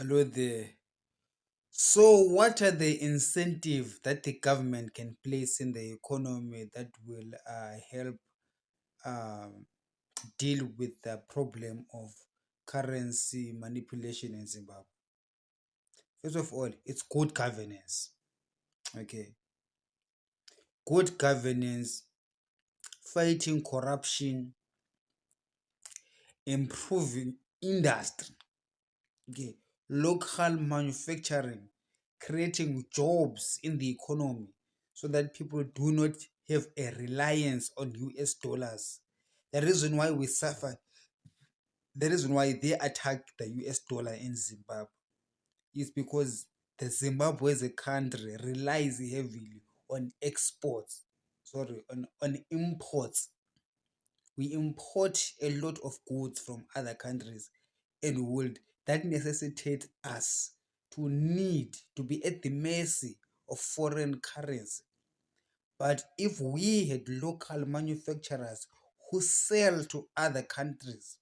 Hello there. So, what are the incentives that the government can place in the economy that will help um, deal with the problem of currency manipulation in Zimbabwe? First of all, it's good governance. Okay, good governance, fighting corruption, improving industry. Okay, local manufacturing, creating jobs in the economy so that people do not have a reliance on US dollars. The reason why we suffer, the reason why they attack the US dollar in Zimbabwe is because the Zimbabwe as a country relies heavily on exports, on imports. We import a lot of goods from other countries and would that necessitate us to need to be at the mercy of foreign currency. But if we had local manufacturers who sell to other countries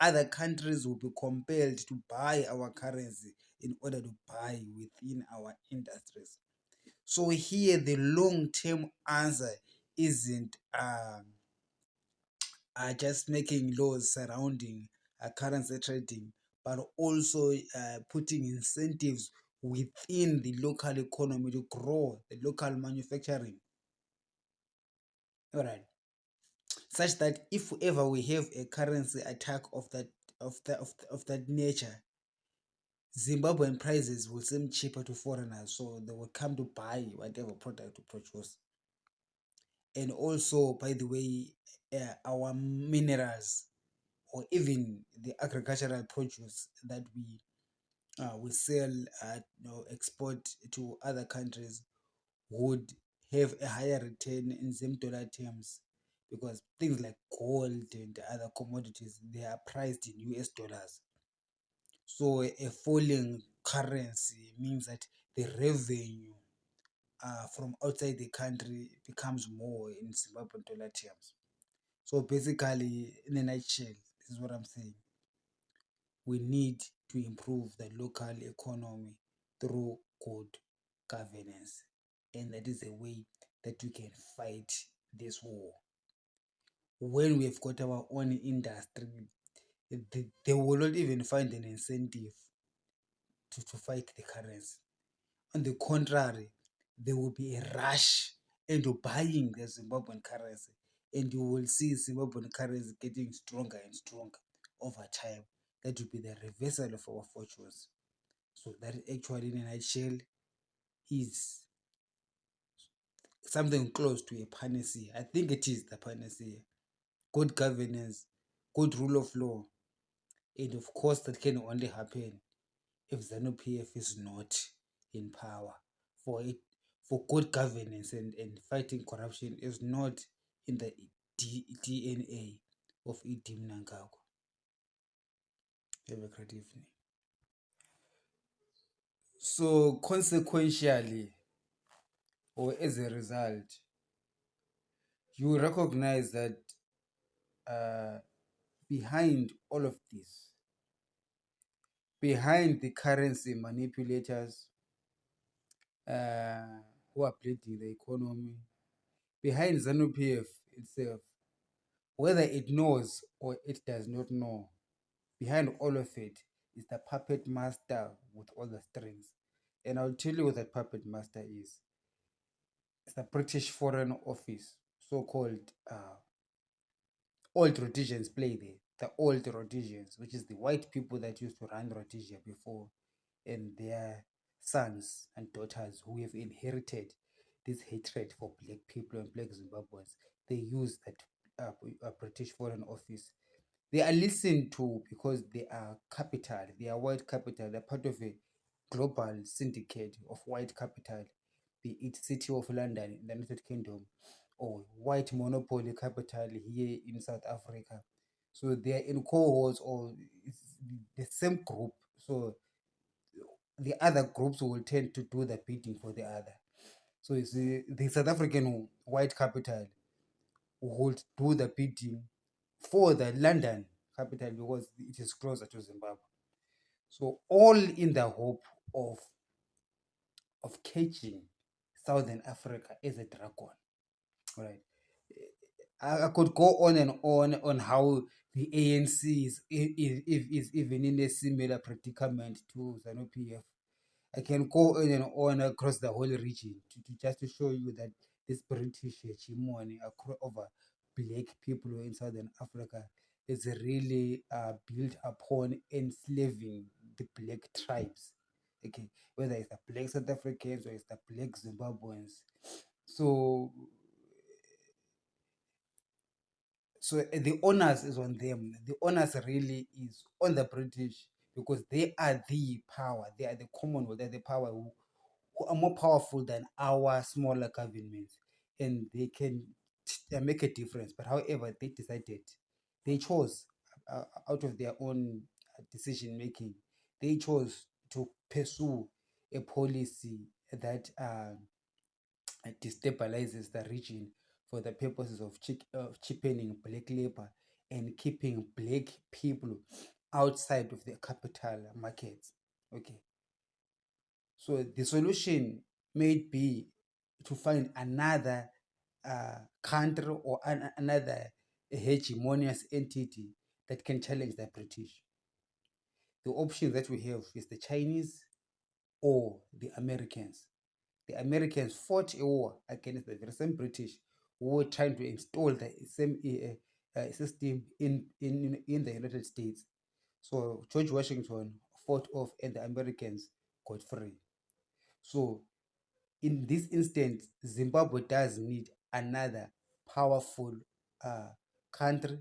will be compelled to buy our currency in order to buy within our industries. So here the long-term answer isn't just making laws surrounding currency trading, but also putting incentives within the local economy to grow the local manufacturing. All right, such that if ever we have a currency attack of that nature, Zimbabwean prices will seem cheaper to foreigners, so they will come to buy whatever product to produce. And also, by the way, our minerals or even the agricultural produce that we sell export to other countries would have a higher return in same dollar terms, because things like gold and other commodities, they are priced in US dollars. So a falling currency means that the revenue from outside the country becomes more in Zimbabwean dollar terms. So basically, in a nutshell, this is what I'm saying. We need to improve the local economy through good governance. And that is a way that we can fight this war. When we've got our own industry, they will not even find an incentive to fight the currency. On the contrary, there will be a rush into buying the Zimbabwean currency. And you will see Zimbabwean currency getting stronger and stronger over time. That will be the reversal of our fortunes. So that actually, in a nutshell, is something close to a panacea. I think it is the panacea. Good governance, good rule of law, and of course, that can only happen if ZANU-PF is not in power. For it, for good governance and fighting corruption is not in the DNA of Idi Mnangagwa. Have a great evening. So consequentially, or as a result, you recognize that uh, behind all of this, behind the currency manipulators who are bleeding the economy, behind ZANU-PF itself, whether it knows or it does not know, behind all of it is the puppet master with all the strings. And I'll tell you what that puppet master is. It's the British Foreign Office, so-called old Rhodesians play there. The old Rhodesians, which is the white people that used to run Rhodesia before, and their sons and daughters who have inherited this hatred for black people and black Zimbabweans. They use that British Foreign Office. They are listened to because they are capital, they are white capital, they're part of a global syndicate of white capital, be it City of London in the United Kingdom or white monopoly capital here in South Africa. So they are in cohorts or it's the same group. So the other groups will tend to do the bidding for the other. So it's the South African white capital would do the bidding for the London capital because it is closer to Zimbabwe. So all in the hope of catching Southern Africa as a dragon. Right. I could go on and on how the ANC is even in a similar predicament to ZANU PF. I can go on and on across the whole region to just to show you that this British hegemony over black people in Southern Africa is really built upon enslaving the black tribes. Okay, whether it's the black South Africans or it's the black Zimbabweans. So the onus is on them. The onus really is on the British because they are the power. They are the Commonwealth. They are the power who are more powerful than our smaller governments, and they can make a difference. But however, they chose out of their own decision making. They chose to pursue a policy that destabilizes the region for the purposes of cheapening black labor and keeping black people outside of the capital markets. Okay, so the solution may be to find another country or another hegemonious entity that can challenge the British. The option that we have is the Chinese or the Americans. The Americans fought a war against the very same British who were trying to install the same system in the United States. So George Washington fought off and the Americans got free. So in this instance, Zimbabwe does need another powerful country.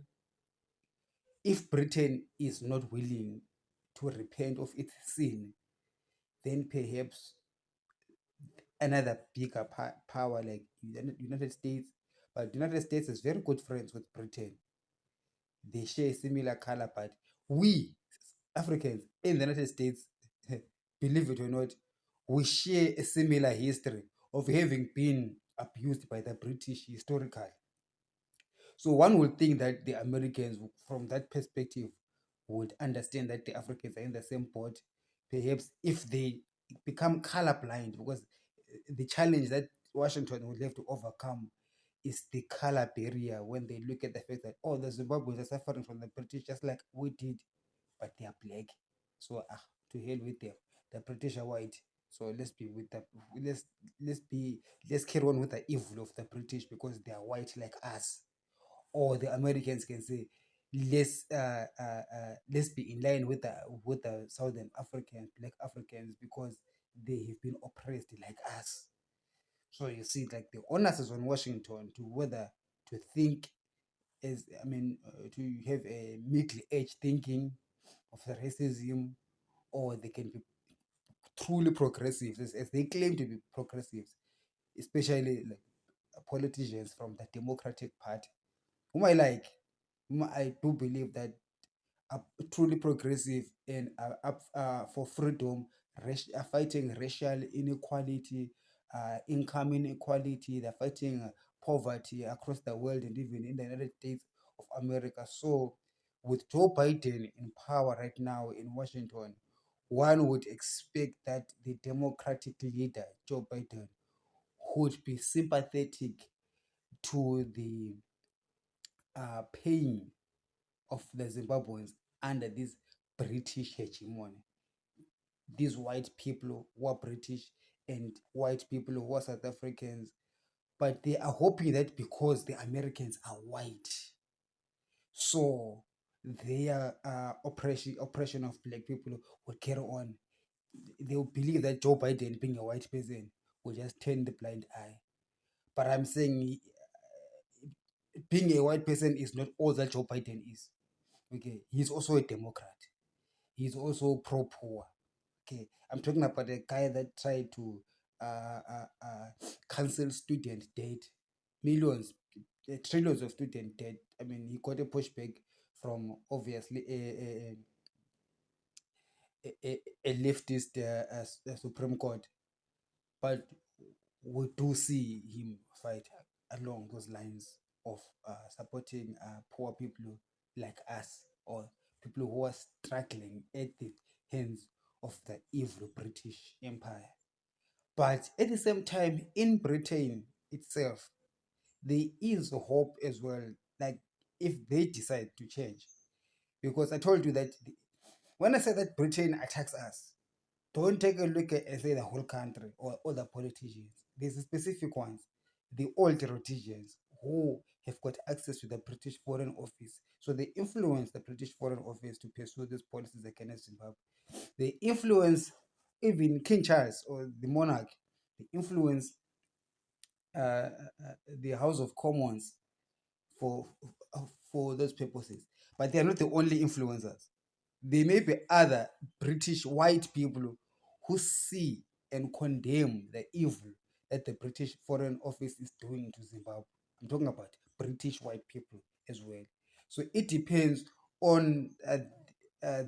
If Britain is not willing to repent of its sin, then perhaps another bigger power like United States. But the United States is very good friends with Britain. They share a similar color, but we Africans in the United States, believe it or not, we share a similar history of having been abused by the British historically. So one would think that the Americans, from that perspective, would understand that the Africans are in the same boat. Perhaps if they become colorblind, because the challenge that Washington will have to overcome is the color barrier when they look at the fact that, oh, the Zimbabweans are suffering from the British just like we did, but they are black. So to hell with them. The British are white. So let's be with the let's let's carry on with the evil of the British because they are white like us. Or the Americans can say, let's be in line with the Southern Africans, black Africans, because they have been oppressed like us. So you see, like the onus is on Washington to whether to think as to have a middle age thinking of racism, or they can be truly progressive as they claim to be progressives, especially like politicians from the Democratic Party, whom I like, whom I do believe that are truly progressive and are up for freedom, are fighting racial inequality, income inequality. They're fighting poverty across the world and even in the United States of America. So, with Joe Biden in power right now in Washington, one would expect that the Democratic leader, Joe Biden, would be sympathetic to the pain of the Zimbabweans under this British hegemony. These white people who are British and white people who are South Africans, but they are hoping that because the Americans are white, so their oppression of black people will carry on. They will believe that Joe Biden, being a white person, will just turn the blind eye. But I'm saying being a white person is not all that Joe Biden is. Okay, he's also a Democrat. He's also pro-poor. Okay, I'm talking about a guy that tried to cancel student debt, millions, trillions of student debt. I mean, he got a pushback from obviously a leftist Supreme Court, but we do see him fight along those lines of supporting poor people like us, or people who are struggling at the hands of the evil British Empire. But at the same time, in Britain itself, there is hope as well. Like if they decide to change, because I told you that when I say that Britain attacks us, don't take a look at say the whole country or other politicians. There's specific ones, the old politicians who have got access to the British Foreign Office. So they influence the British Foreign Office to pursue these policies against Zimbabwe. They influence even King Charles or the monarch. They influence the House of Commons for for those purposes. But they are not the only influencers. There may be other British white people who see and condemn the evil that the British Foreign Office is doing to Zimbabwe. I'm talking about British white people as well. So it depends on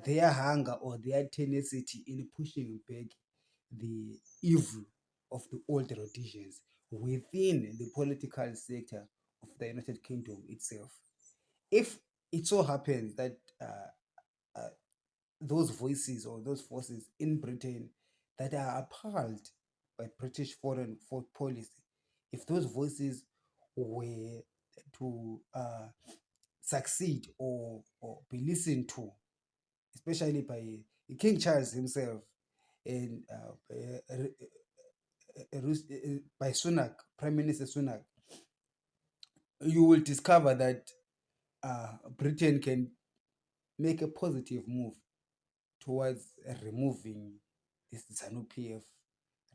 their hunger or their tenacity in pushing back the evil of the old Rhodesians within the political sector of the United Kingdom itself. If it so happens that uh, those voices or those forces in Britain that are appalled by British foreign policy, if those voices were to succeed or be listened to, especially by King Charles himself and by Sunak, Prime Minister Sunak, you will discover that Britain can make a positive move towards removing this ZANU PF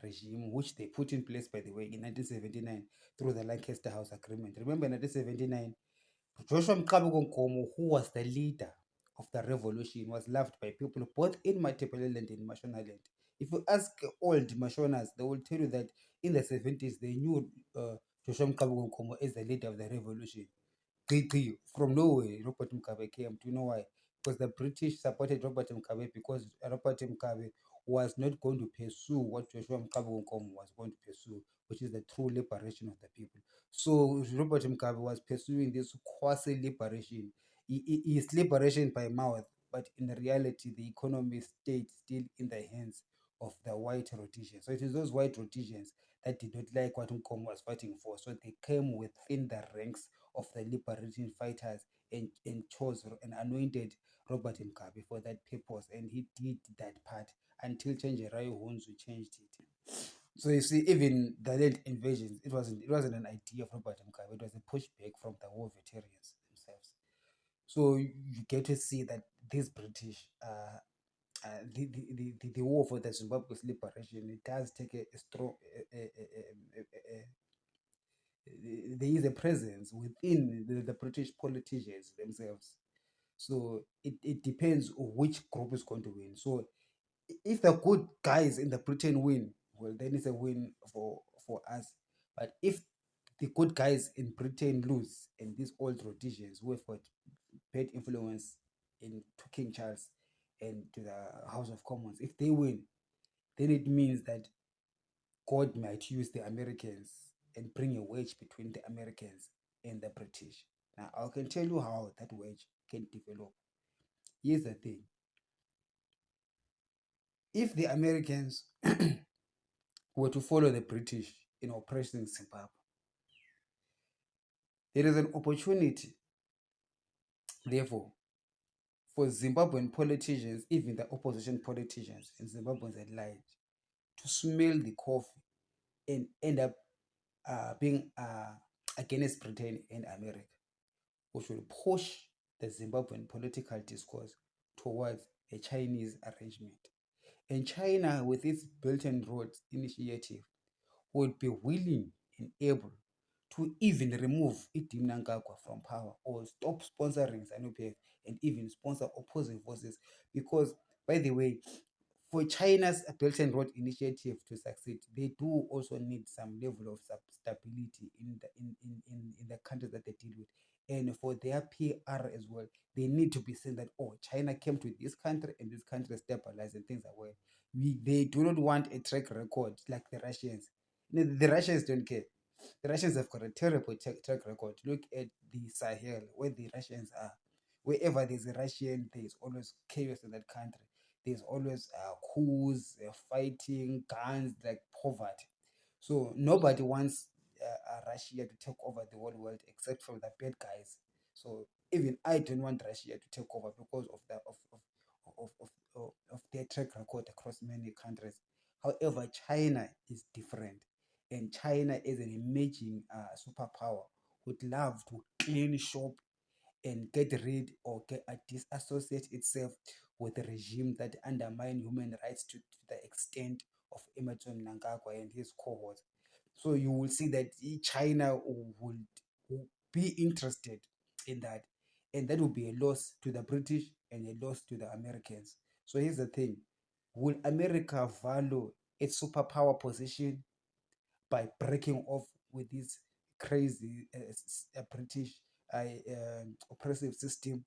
regime, which they put in place, by the way, in 1979 through the Lancaster House Agreement. Remember, in 1979, Joshua Mkabu Nkomo, who was the leader of the revolution, was loved by people both in Matabeleland and in Mashonaland. If you ask old Mashonas, they will tell you that in the 70s they knew Joshua Mkabu Nkomo as the leader of the revolution. From nowhere, Robert Mugabe came. Do you know why? Because the British supported Robert Mugabe because Robert Mugabe was not going to pursue what Joshua Mugabe Nkomo was going to pursue, which is the true liberation of the people. So Robert Mugabe was pursuing this quasi liberation. His liberation by mouth, but in reality, the economy stayed still in the hands of the white Rhodesians. So it is those white Rhodesians that did not like what Nkomo was fighting for. So they came within the ranks of the liberation fighters and chose and anointed Robert Mugabe for that purpose. And he did that part until Chenjerai Hunzu changed it. So you see, even the land invasions, it wasn't an idea of Robert Mugabe, it was a pushback from the war veterans themselves. So you get to see that these British the war for the Zimbabwe's liberation, it does take a strong there is a presence within the British politicians themselves. So it depends on which group is going to win. So if the good guys in the Britain win, well, then it's a win for us. But if the good guys in Britain lose, and these old Rhodesians who have got bad influence in to King Charles and to the House of Commons, if they win, then it means that God might use the Americans and bring a wedge between the Americans and the British. Now, I can tell you how that wedge can develop. Here's the thing: if the Americans were to follow the British in oppressing Zimbabwe, there is an opportunity, therefore, for Zimbabwean politicians, even the opposition politicians and Zimbabweans at large, to smell the coffee and end up being against Britain and America, which will push the Zimbabwean political discourse towards a Chinese arrangement. And China, with its Belt and Road Initiative, would be willing and able to even remove Idi Mnangagwa from power or stop sponsoring ZANU-PF and even sponsor opposing forces. Because, by the way, for China's Belt and Road Initiative to succeed, they do also need some level of stability in the countries that they deal with. And for their PR as well, they need to be saying that, oh, China came to this country and this country stabilized and things are well. They do not want a track record like the Russians. The Russians don't care. The Russians have got a terrible track record. Look at the Sahel, where the Russians are. Wherever there's a Russian, there's always chaos in that country. there's always coups, fighting, guns, like poverty. So nobody wants Russia to take over the whole world except for the bad guys. So even I don't want Russia to take over because of the of their track record across many countries. However, China is different, and China is an emerging superpower would love to clean shop and get rid or disassociate itself with a regime that undermine human rights to the extent of Emerson Mnangagwa and his cohorts. So you will see that China will be interested in that, and that will be a loss to the British and a loss to the Americans. So here's the thing: will America value its superpower position by breaking off with this crazy British oppressive system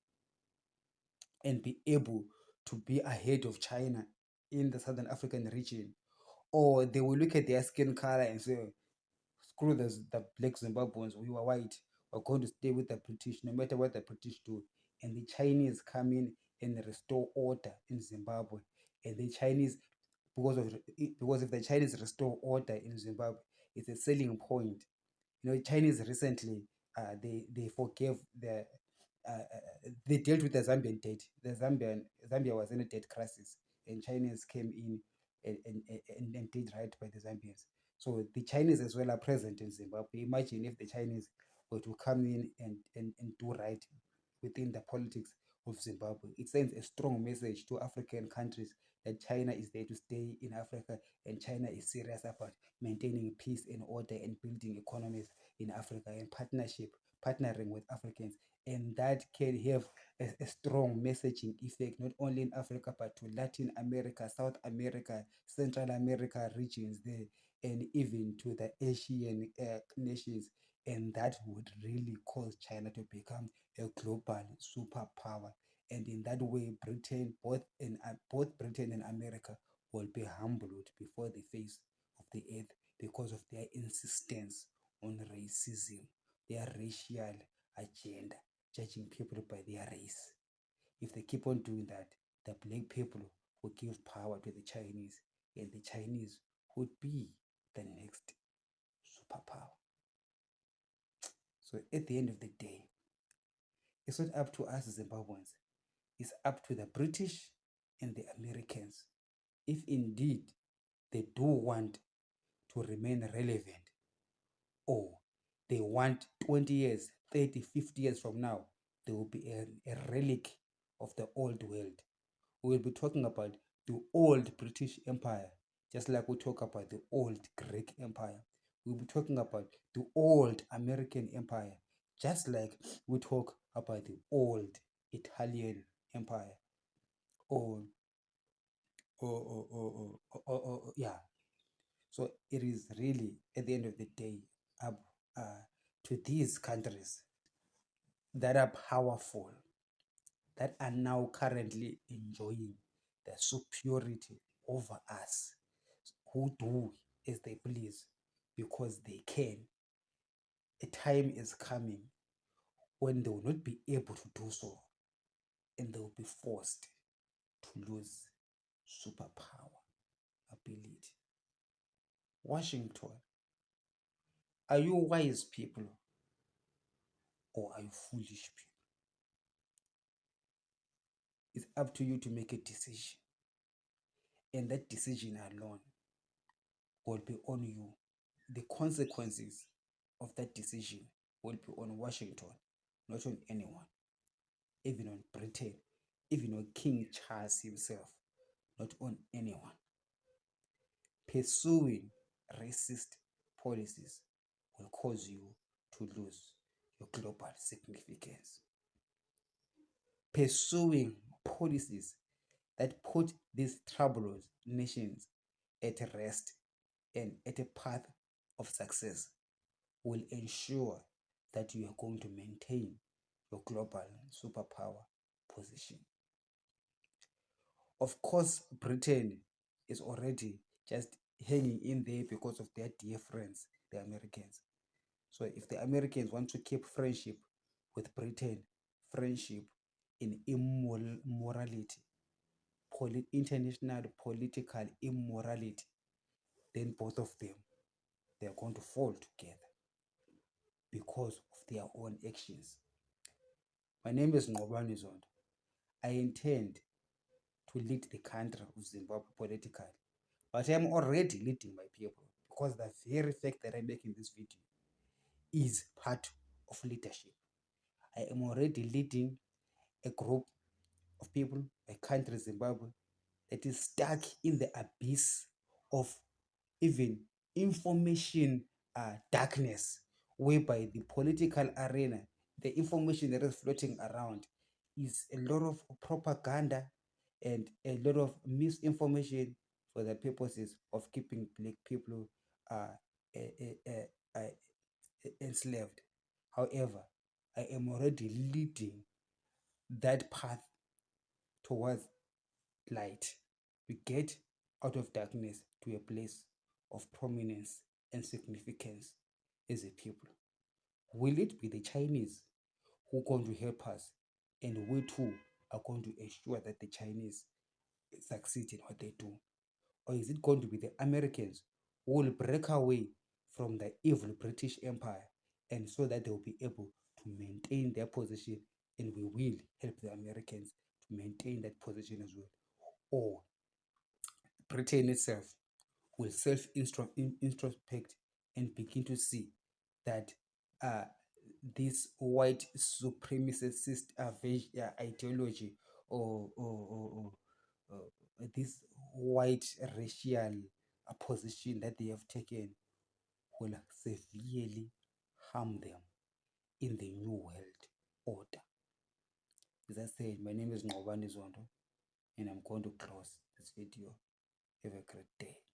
and be able to be ahead of China in the Southern African region? Or they will look at their skin color and say, screw the black Zimbabweans, we were white, we're going to stay with the British no matter what the British do. And the Chinese come in and restore order in Zimbabwe. And the Chinese, because if the Chinese restore order in Zimbabwe, it's a selling point. You know, Chinese recently they forgave they dealt with the Zambian debt. Zambia was in a debt crisis, and Chinese came in and did right by the Zambians. So the Chinese as well are present in Zimbabwe. Imagine if the Chinese were to come in and do right within the politics of Zimbabwe. It sends a strong message to African countries that China is there to stay in Africa, and China is serious about maintaining peace and order and building economies in Africa and partnering with Africans. And that can have a strong messaging effect, not only in Africa, but to Latin America, South America, Central America regions there, and even to the Asian nations. And that would really cause China to become a global superpower. And in that way, both Britain and America will be humbled before the face of the earth because of their insistence on racism, their racial agenda, judging people by their race. If they keep on doing that, the black people will give power to the Chinese, and the Chinese would be the next superpower. So at the end of the day, it's not up to us Zimbabweans, it's up to the British and the Americans. If indeed they do want to remain relevant, or they want 20 years, 30, 50 years from now, they will be a relic of the old world. We will be talking about the old British Empire, just like we talk about the old Greek Empire. We'll be talking about the old American Empire, just like we talk about the old Italian Empire, or yeah. So it is really at the end of the day up to these countries that are powerful, that are now currently enjoying the superiority over us, who do as they please because they can. A time is coming when they will not be able to do so, and they will be forced to lose superpower ability. Washington, are you wise people or are you foolish people? It's up to you to make a decision, and that decision alone will be on you. The consequences of that decision will be on Washington, not on anyone, even on Britain, even on King Charles himself, not on anyone. Pursuing racist policies will cause you to lose your global significance. Pursuing policies that put these troubled nations at rest and at a path of success will ensure that you are going to maintain your global superpower position. Of course, Britain is already just hanging in there because of their dear friends, the Americans. So if the Americans want to keep friendship with Britain, friendship in immorality, international political immorality, then both of them, they are going to fall together because of their own actions. My name is Ngqobani Zondo. I intend to lead the country of Zimbabwe politically, but I am already leading my people because the very fact that I'm making this video is part of leadership. I am already leading a group of people, a country, Zimbabwe, that is stuck in the abyss of even information darkness, whereby the political arena, the information that is floating around is a lot of propaganda and a lot of misinformation for the purposes of keeping black people enslaved. However, I am already leading that path towards light. We get out of darkness to a place of prominence and significance as a people. Will it be the Chinese who are going to help us, and we too are going to ensure that the Chinese succeed in what they do? Or is it going to be the Americans who will break away from the evil British Empire, and so that they will be able to maintain their position, and we will help the Americans to maintain that position as well? Or Britain itself will self-introspect and begin to see that this white supremacist ideology, or this white racial position that they have taken will severely harm them in the new world order. As I said, my name is Ngqobani Zondo, and I'm going to close this video. Have a great day.